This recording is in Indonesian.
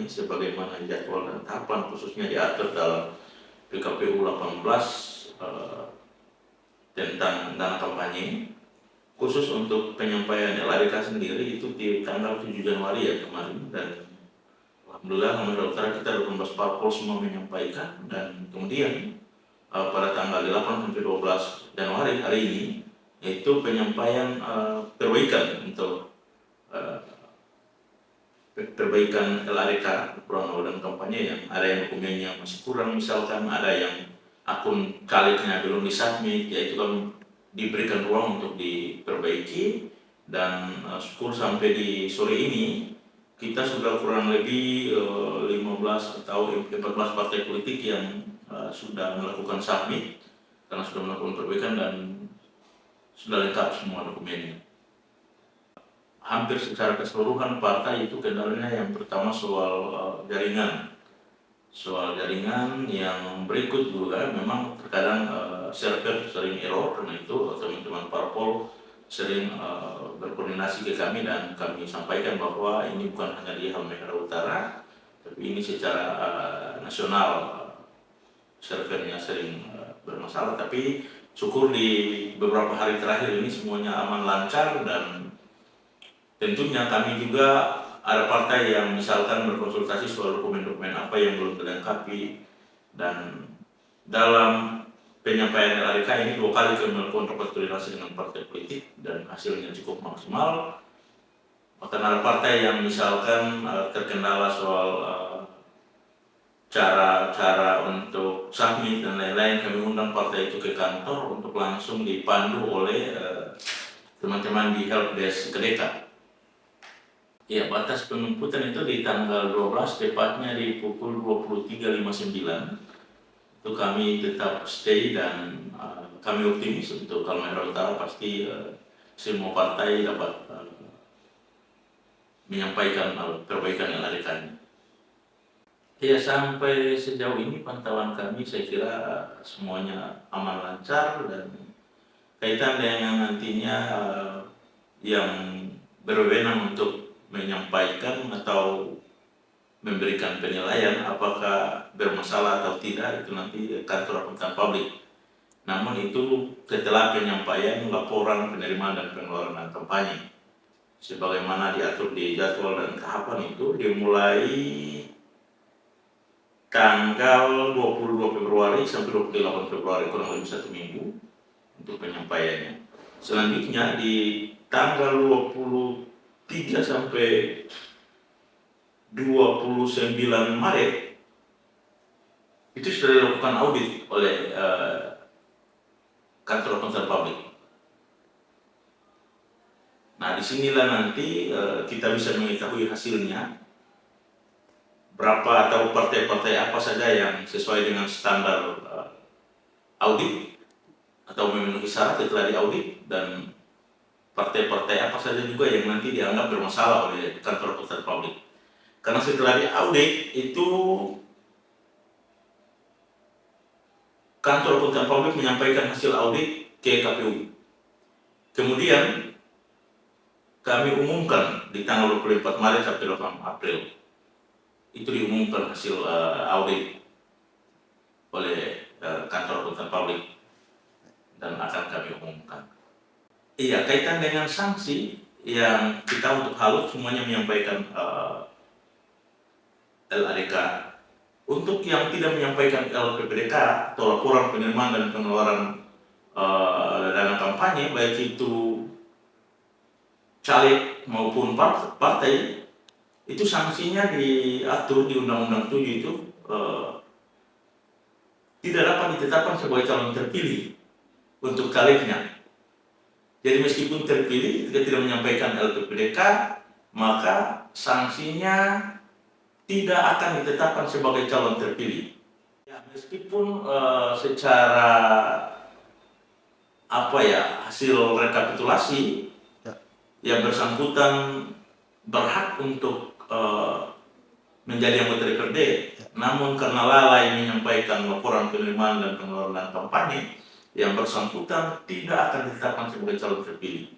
sebagaimana jadwal dan tahapan khususnya diatur dalam PKPU 18 tentang dana kampanye. Khusus untuk penyampaian LADK sendiri itu di tanggal 7 Januari ya kemarin, dan alhamdulillah Sumatera Utara kita 18 parpol semua menyampaikan, dan kemudian pada tanggal 8 sampai 12 Januari hari ini yaitu penyampaian perbaikan untuk perbaikan LADK laporan dan kampanye yang ada yang dokumennya masih kurang, misalkan ada yang akun calegnya belum disubmit, yaitu kami diberikan ruang untuk diperbaiki. Dan syukur sampai di sore ini kita sudah kurang lebih 15 atau 14 partai politik yang sudah melakukan submit karena sudah melakukan perbaikan dan sudah lengkap semua dokumennya. Hampir secara keseluruhan partai itu kendalanya yang pertama soal jaringan. Soal jaringan yang berikut juga memang terkadang server sering error, karena itu teman-teman parpol sering berkoordinasi ke kami dan kami sampaikan bahwa ini bukan hanya di Halmahera Utara, tapi ini secara nasional servernya sering bermasalah. Tapi syukur di beberapa hari terakhir ini semuanya aman lancar, dan tentunya kami juga ada partai yang misalkan berkonsultasi soal dokumen-dokumen apa yang belum dilengkapi, dan dalam penyampaian LADK ini 2 kali kami melakukan rapat koordinasi dengan partai politik dan hasilnya cukup maksimal. Bahkan ada partai yang misalkan terkendala soal cara untuk submit dan lain-lain, kami undang partai itu ke kantor untuk langsung dipandu oleh teman-teman di helpdesk Kedeka. Ya, batas penumputan itu di tanggal 12, tepatnya di pukul 23.59. Itu kami tetap stay, dan kami optimis untuk Halmahera Utara pasti semua partai dapat menyampaikan perbaikan yang LADK-nya. Ya, sampai sejauh ini pantauan kami saya kira semuanya aman lancar, dan kaitan dengan nantinya yang berwenang untuk menyampaikan atau memberikan penilaian apakah bermasalah atau tidak, itu nanti kantor akuntan publik. Namun itu setelah penyampaian laporan penerimaan dan pengeluaran dan kampanye sebagaimana diatur di jadwal dan tahapan itu dimulai tanggal 22 Februari sampai 28 Februari, kurang lebih 1 minggu untuk penyampaiannya. Selanjutnya di tanggal 23 sampai 29 Maret itu sudah dilakukan audit oleh kantor akuntan publik. Nah, disinilah nanti kita bisa mengetahui hasilnya, berapa atau partai-partai apa saja yang sesuai dengan standar audit atau memenuhi syarat setelah diaudit, dan partai-partai apa saja juga yang nanti dianggap bermasalah oleh kantor akuntan publik. Karena setelah diaudit itu kantor akuntan publik menyampaikan hasil audit ke KPU. Kemudian kami umumkan di tanggal 24 Maret sampai 8 April. Itu diumumkan hasil audit oleh kantor akuntan publik dan akan kami umumkan. Iya, kaitan dengan sanksi yang kita untuk halut semuanya menyampaikan LADK. Untuk yang tidak menyampaikan LPPDK atau laporan penerimaan dan pengeluaran dana kampanye, baik itu caleg maupun partai, itu sanksinya diatur di Undang-Undang 7 itu tidak dapat ditetapkan sebagai calon terpilih untuk calegnya. Jadi meskipun terpilih, jika tidak menyampaikan LPPDK, maka sanksinya tidak akan ditetapkan sebagai calon terpilih. Ya, meskipun secara hasil rekapitulasi yang bersangkutan berhak untuk menjadi anggota DPRD, namun karena lalai menyampaikan laporan penerimaan dan pengeluaran kampanye, yang bersangkutan tidak akan ditetapkan sebagai calon terpilih.